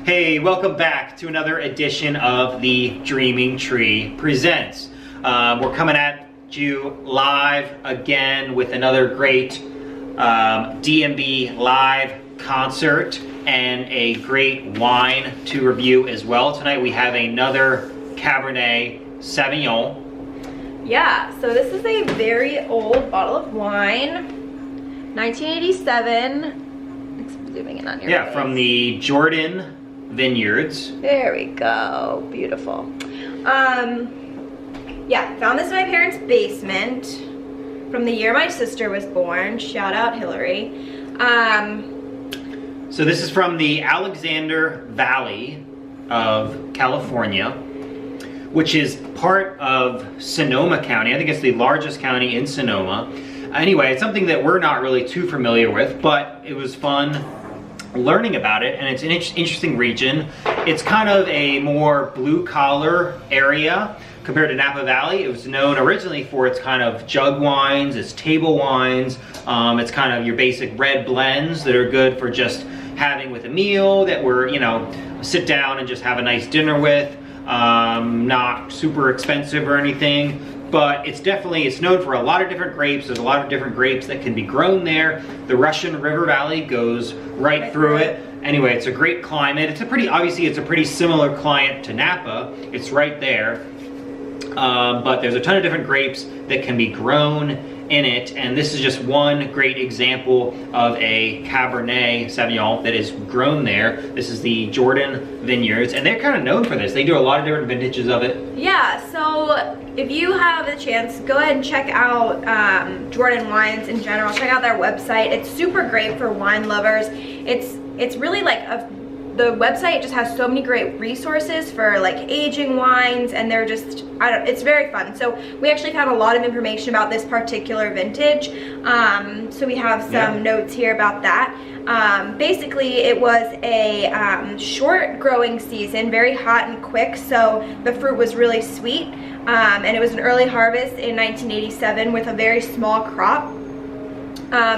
Hey, welcome back to another edition of the Dreaming Tree Presents. We're coming at you live again with another great D&B live concert and a great wine to review as well. Tonight we have another Cabernet Sauvignon. Yeah, so this is a very old bottle of wine, 1987. Zooming in on your face. From the Jordan Vineyards. There we go, beautiful. Yeah, found this in my parents' basement from the year my sister was born. Shout out Hillary. So this is from the Alexander Valley of California, which is part of Sonoma County. I think it's the largest county in Sonoma. Anyway, it's something that we're not really too familiar with, but it was fun learning about it, and it's an interesting region. It's kind of a more blue-collar area compared to Napa Valley. It was known originally for its kind of jug wines, its table wines. It's kind of your basic red blends that are good for just having with a meal that we're, sit down and just have a nice dinner with. Not super expensive or anything, but it's known for a lot of different grapes. There's a lot of different grapes that can be grown there. The Russian River Valley goes right through it. Anyway, it's a great climate. Obviously it's a pretty similar climate to Napa. It's right there. But there's a ton of different grapes that can be grown in it, and this is just one great example of a Cabernet Sauvignon that is grown there. This is the Jordan Vineyards, and they're kind of known for this. They do a lot of different vintages of it. Yeah, so if you have the chance, go ahead and check out Jordan Wines in general. Check out their website. It's super great for wine lovers. It's really like the website just has so many great resources for like aging wines, and they're just, it's very fun. So we actually found a lot of information about this particular vintage. So we have some notes here about that. Basically it was a short growing season, very hot and quick, so the fruit was really sweet. And it was an early harvest in 1987 with a very small crop.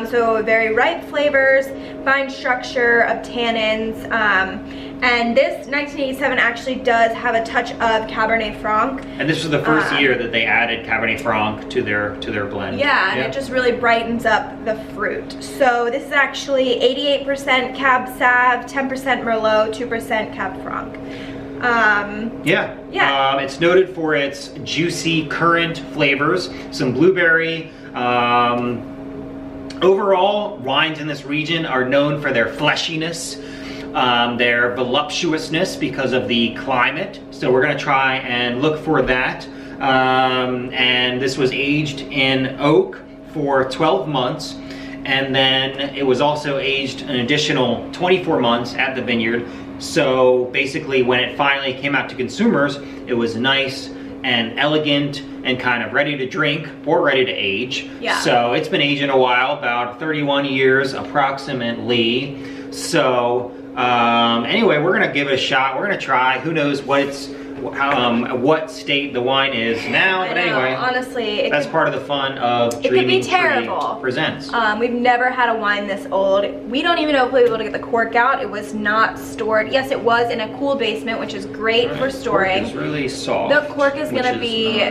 So very ripe flavors, fine structure of tannins, and this 1987 actually does have a touch of Cabernet Franc. And this was the first year that they added Cabernet Franc to their blend. Yeah, and it just really brightens up the fruit. So this is actually 88% Cab Sav, 10% Merlot, 2% Cab Franc. It's noted for its juicy currant flavors, some blueberry. Overall, wines in this region are known for their fleshiness, their voluptuousness because of the climate. So we're going to try and look for that. And this was aged in oak for 12 months. And then it was also aged an additional 24 months at the vineyard. So basically when it finally came out to consumers, it was nice and elegant and kind of ready to drink or ready to age. Yeah. So it's been aging a while, about 31 years approximately. So anyway, we're gonna give it a shot. We're gonna try. Who knows what state the wine is now? But anyway, honestly, that's part of the fun of Dreaming Tree Presents. We've never had a wine this old. We don't even know if we'll be able to get the cork out. It was not stored. Yes, it was in a cool basement, which is great for storing. It's really soft. The cork is gonna be,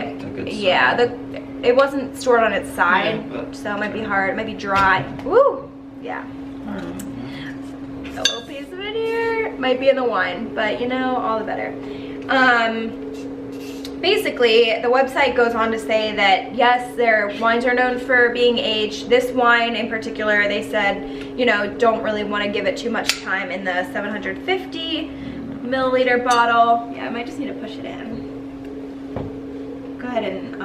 it wasn't stored on its side, so it might be hard. It might be dry. Woo! Yeah. A little piece of it here might be in the wine, but all the better. Basically, the website goes on to say that yes, their wines are known for being aged. This wine in particular, they said, don't really want to give it too much time in the 750 milliliter bottle. Yeah, I might just need to push it in. Go ahead and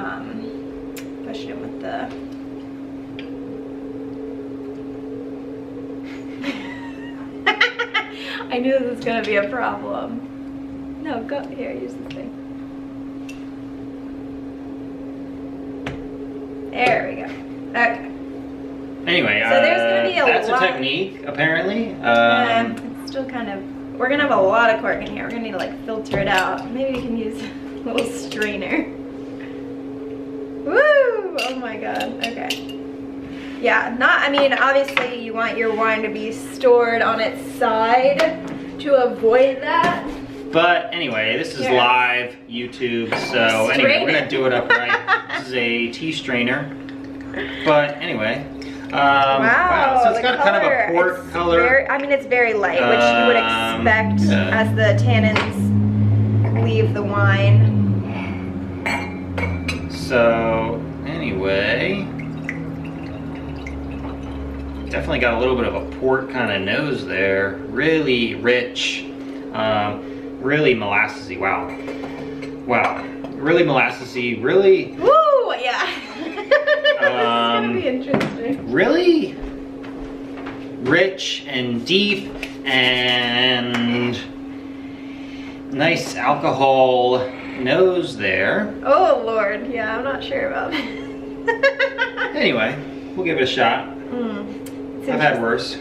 push it in with the... I knew this was going to be a problem. No, go here, use this thing. There we go. Okay. Anyway, so there's gonna be that's a technique, apparently. It's still kind of, we're gonna have a lot of cork in here. We're gonna need to like filter it out. Maybe we can use a little strainer. Woo! Oh my god. Okay. Yeah, I mean, obviously you want your wine to be stored on its side. to avoid that. But anyway, this is live YouTube, so anyway, we're gonna do it upright. This is a tea strainer. But anyway, wow, so it's got kind of a port color. I mean, it's very light, which you would expect as the tannins leave the wine. So anyway, definitely got a little bit of a port kind of nose there. Really rich, really molassesy. Wow, wow, really molassesy. Really. Woo! Yeah. It's gonna be interesting. Really rich and deep and nice alcohol nose there. Oh Lord, yeah, I'm not sure about that. Anyway, we'll give it a shot. I've had worse.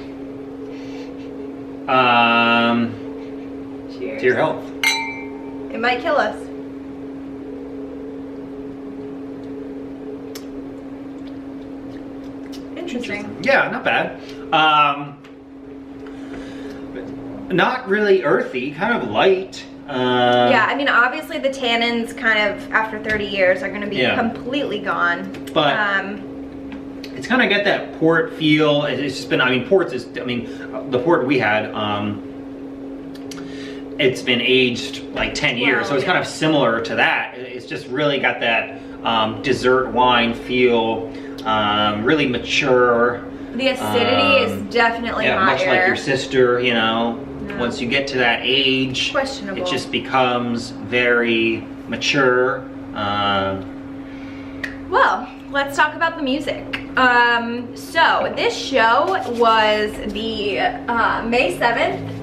Cheers. To your health. It might kill us. Interesting. Yeah, not bad. Not really earthy, kind of light. Yeah, I mean, obviously the tannins kind of, after 30 years, are going to be completely gone. But it's kind of got that port feel. It's just been, I mean, the port we had, it's been aged like 10 years. So it's kind of similar to that. It's just really got that dessert wine feel, really mature. The acidity is definitely higher. Much like your sister, you know. Once you get to that age, it just becomes very mature. Well, let's talk about the music. So this show was the May 7th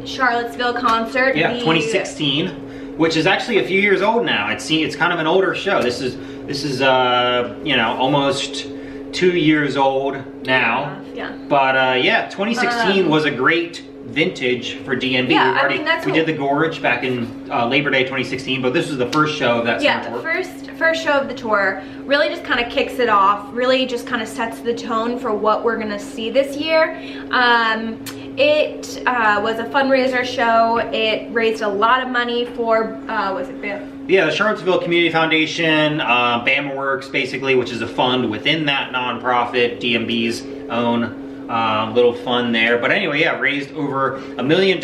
Charlottesville concert. Yeah, 2016, which is actually a few years old now. It's kind of an older show. This is you know, almost 2 years old now. Yeah. But yeah, 2016 was a great vintage for DMB. Yeah, we did the Gorge back in Labor Day 2016, but this was the first show of that summer tour. Yeah, the first show of the tour. Really just kind of kicks it off. Really just kind of sets the tone for what we're gonna see this year. It was a fundraiser show. It raised a lot of money for, was it BAM? Yeah, the Charlottesville Community Foundation, Bama Works, basically, which is a fund within that nonprofit, DMB's own little fund there. But anyway, yeah, raised over $1 million.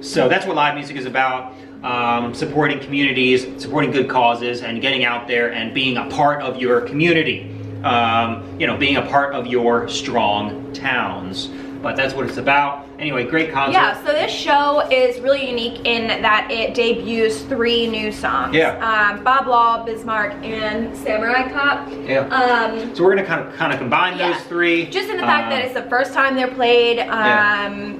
So that's what live music is about. Supporting communities, supporting good causes, and getting out there and being a part of your community. You know, being a part of your strong towns. But that's what it's about. Anyway, great concert. Yeah, so this show is really unique in that it debuts 3 new songs. Yeah. Bob Law, Bismarck, and Samurai Cop. Yeah. So we're gonna kind of combine those 3. Just in the fact that it's the first time they're played,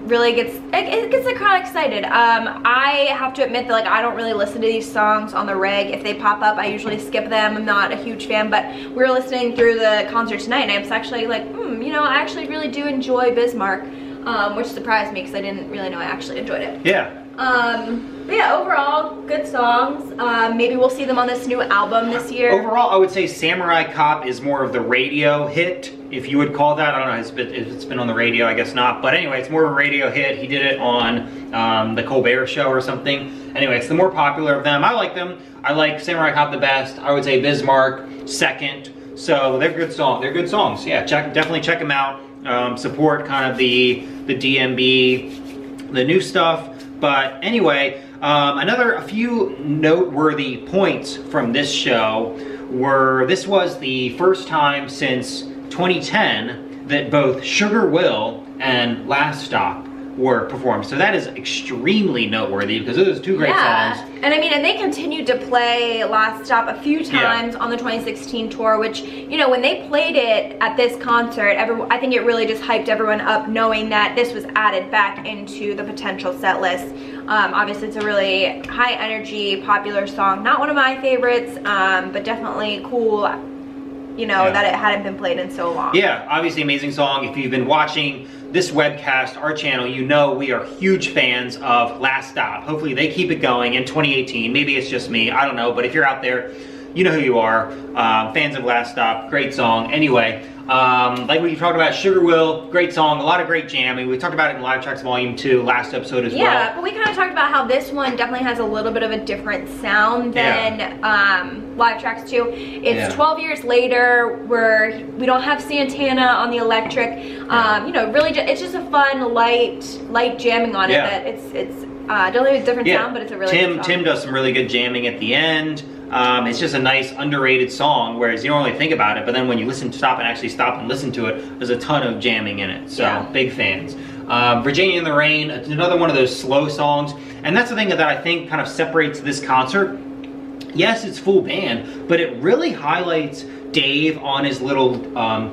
really gets the crowd excited. I have to admit that like I don't really listen to these songs on the reg. If they pop up, I usually skip them. I'm not a huge fan, but we were listening through the concert tonight, and I was actually like, you know, I actually really do enjoy Bismarck. Which surprised me because I didn't really know I actually enjoyed it. Yeah. But yeah, overall, good songs. Maybe we'll see them on this new album this year. Overall, I would say Samurai Cop is more of the radio hit, if you would call that. I don't know if it's been on the radio, I guess not. But anyway, it's more of a radio hit. He did it on the Colbert Show or something. Anyway, it's the more popular of them. I like them. I like Samurai Cop the best. I would say Bismarck second. So they're good songs. They're good songs. Yeah, definitely check them out. Support kind of the DMB, the new stuff. But anyway, a few noteworthy points from this show were this was the first time since 2010 that both Sugar Will and Last Stop were performed. So that is extremely noteworthy because those are 2 great songs. And I mean, and they continued to play Last Stop a few times on the 2016 tour, which, you know, when they played it at this concert, I think it really just hyped everyone up knowing that this was added back into the potential set list. Obviously, it's a really high energy, popular song. Not one of my favorites, but definitely cool, you know, that it hadn't been played in so long. Yeah, obviously amazing song. If you've been watching this webcast, our channel, you know we are huge fans of Last Stop. Hopefully they keep it going in 2018. Maybe it's just me, I don't know. But if you're out there, you know who you are. Fans of Last Stop, great song. Anyway, Like we talked about, Sugar Will, great song, a lot of great jamming. We talked about it in Live Tracks Volume 2 last episode as well. Yeah, but we kind of talked about how this one definitely has a little bit of a different sound than Live Tracks 2. It's 12 years later, we don't have Santana on the electric. You know, really, it's just a fun, light jamming on it. That it's definitely a different sound, but it's a really good song. Tim does some really good jamming at the end. It's just a nice underrated song, whereas you don't really think about it, but then when you stop and listen to it, there's a ton of jamming in it. So big fans. Virginia in the Rain, another one of those slow songs, and that's the thing that I think kind of separates this concert. Yes, it's full band, but it really highlights Dave on his little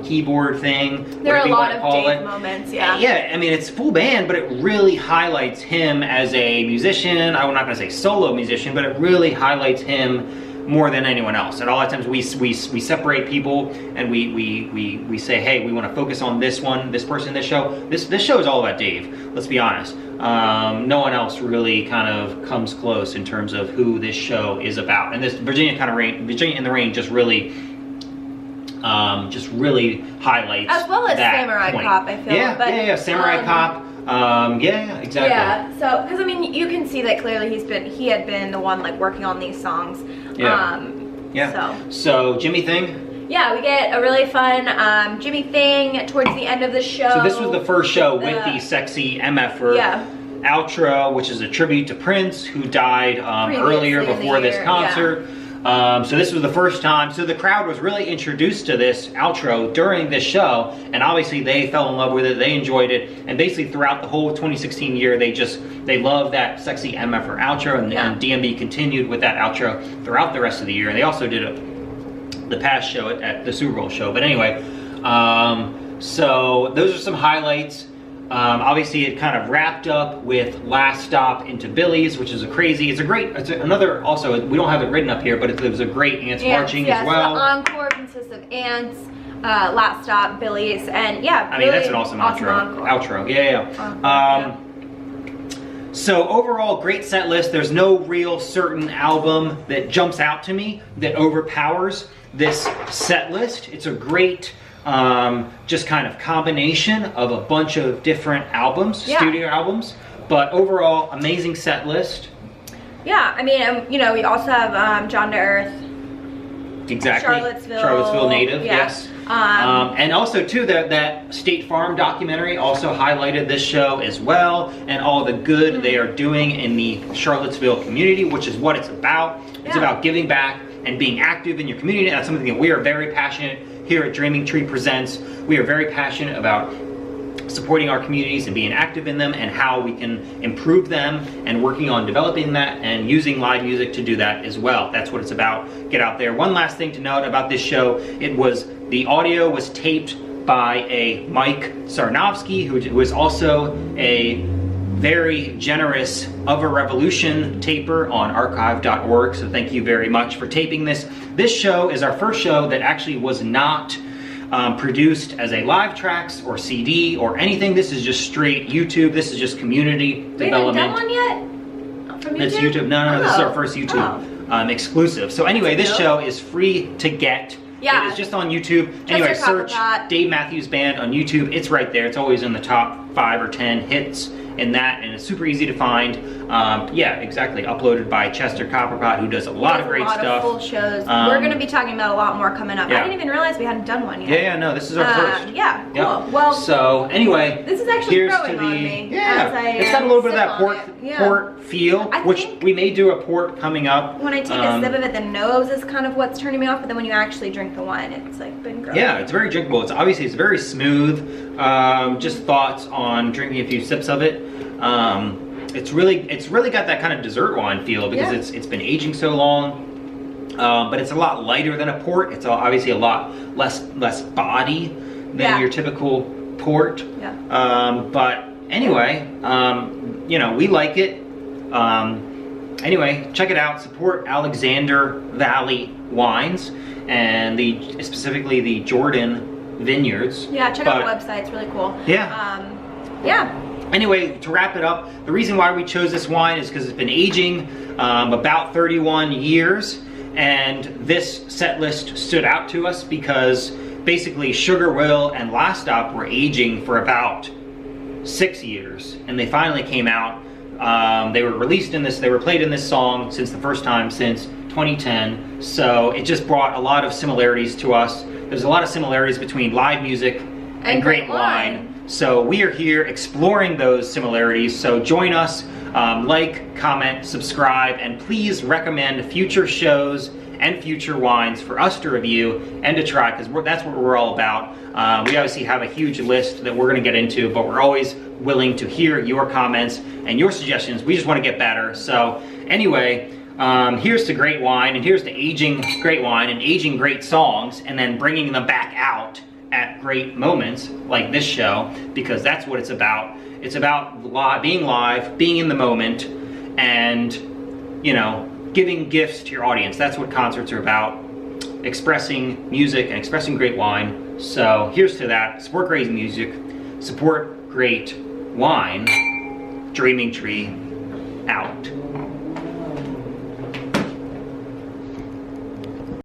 keyboard thing. There are a lot of Dave moments, Yeah, I mean, it's full band, but it really highlights him as a musician. I'm not going to say solo musician, but it really highlights him more than anyone else. And a lot of times we separate people and we say, hey, we want to focus on this person, this show. This show is all about Dave, let's be honest. No one else really kind of comes close in terms of who this show is about. And this Virginia in the Rain just really highlights as well as that Samurai point. Cop, I feel. Yeah, Samurai Cop. Exactly. Yeah, so because I mean, you can see that clearly he had been the one like working on these songs. So Jimmy Thing. Yeah, we get a really fun Jimmy Thing towards the end of the show. So this was the first show with the sexy MFer outro, which is a tribute to Prince, who died earlier before this concert. So this was the first time, so the crowd was really introduced to this outro during this show, and obviously they fell in love with it, they enjoyed it, and basically throughout the whole 2016 year, they loved that sexy MFer outro, and DMB continued with that outro throughout the rest of the year, and they also did the past show at the Super Bowl show. But anyway, so those are some highlights. Obviously it kind of wrapped up with Last Stop into Billy's, which is another, also, we don't have it written up here, but it was a great Ants marching as well. So the encore consists of Ants, Last Stop, Billy's, and I mean, that's an awesome outro. So overall, great set list. There's no real certain album that jumps out to me that overpowers this set list. It's a great just kind of combination of a bunch of different albums, studio albums, but overall amazing set list. Yeah, I mean, you know, we also have John to Earth. Exactly. Charlottesville native, yes. And also too, that State Farm documentary also highlighted this show as well, and all the good they are doing in the Charlottesville community, which is what it's about. It's about giving back and being active in your community. That's something that we are very passionate here at Dreaming Tree Presents. We are very passionate about supporting our communities and being active in them and how we can improve them, and working on developing that and using live music to do that as well. That's what it's about. Get out there. One last thing to note about this show, the audio was taped by a Mike Sarnowski, who is also a very generous Of a Revolution taper on archive.org, so thank you very much for taping this. This show is our first show that actually was not produced as a live tracks or CD or anything. This is just straight YouTube. This is just community development. We haven't done one yet? From YouTube? It's YouTube. No, this is our first YouTube exclusive. So anyway, this show is free to get. Yeah. It is just on YouTube. Anyway, search Dave Matthews Band on YouTube. It's right there. It's always in the top 5 or 10 hits in that, and it's super easy to find. Yeah, exactly. Uploaded by Chester Copperpot, who does a lot of great stuff. A lot of full shows. We're going to be talking about a lot more coming up. I didn't even realize we hadn't done one yet. Yeah, no, this is our first. Yeah, cool. Yep. Well, so anyway, this is actually growing on me. Yeah, it's got a little bit of that port feel, which we may do a port coming up. When I take a sip of it, the nose is kind of what's turning me off, but then when you actually drink the wine, it's like been growing. Yeah, it's very drinkable. It's obviously very smooth. Just thoughts on drinking a few sips of it. It's really got that kind of dessert wine feel because it's been aging so long, but it's a lot lighter than a port. It's obviously a lot less body than your typical port. But anyway, you know, we like it. Anyway, check it out. Support Alexander Valley Wines and specifically the Jordan Vineyards. Yeah, check out the website. It's really cool. Yeah. Anyway, to wrap it up, the reason why we chose this wine is because it's been aging about 31 years, and this set list stood out to us because basically Sugar Will and Last Stop were aging for about 6 years, and they finally came out. They were released in this, they were played in this song since the first time since 2010, so it just brought a lot of similarities to us. There's a lot of similarities between live music and great wine. So we are here exploring those similarities, so join us, like, comment, subscribe, and please recommend future shows and future wines for us to review and to try, because that's what we're all about. We obviously have a huge list that we're going to get into, but we're always willing to hear your comments and your suggestions. We just want to get better. So anyway, here's to great wine, and here's to aging great wine and aging great songs, and then bringing them back out at great moments like this show, because that's what it's about. It's about being live, being in the moment, and, you know, giving gifts to your audience. That's what concerts are about. Expressing music and expressing great wine. So here's to that. Support great music. Support great wine. Dreaming Tree out.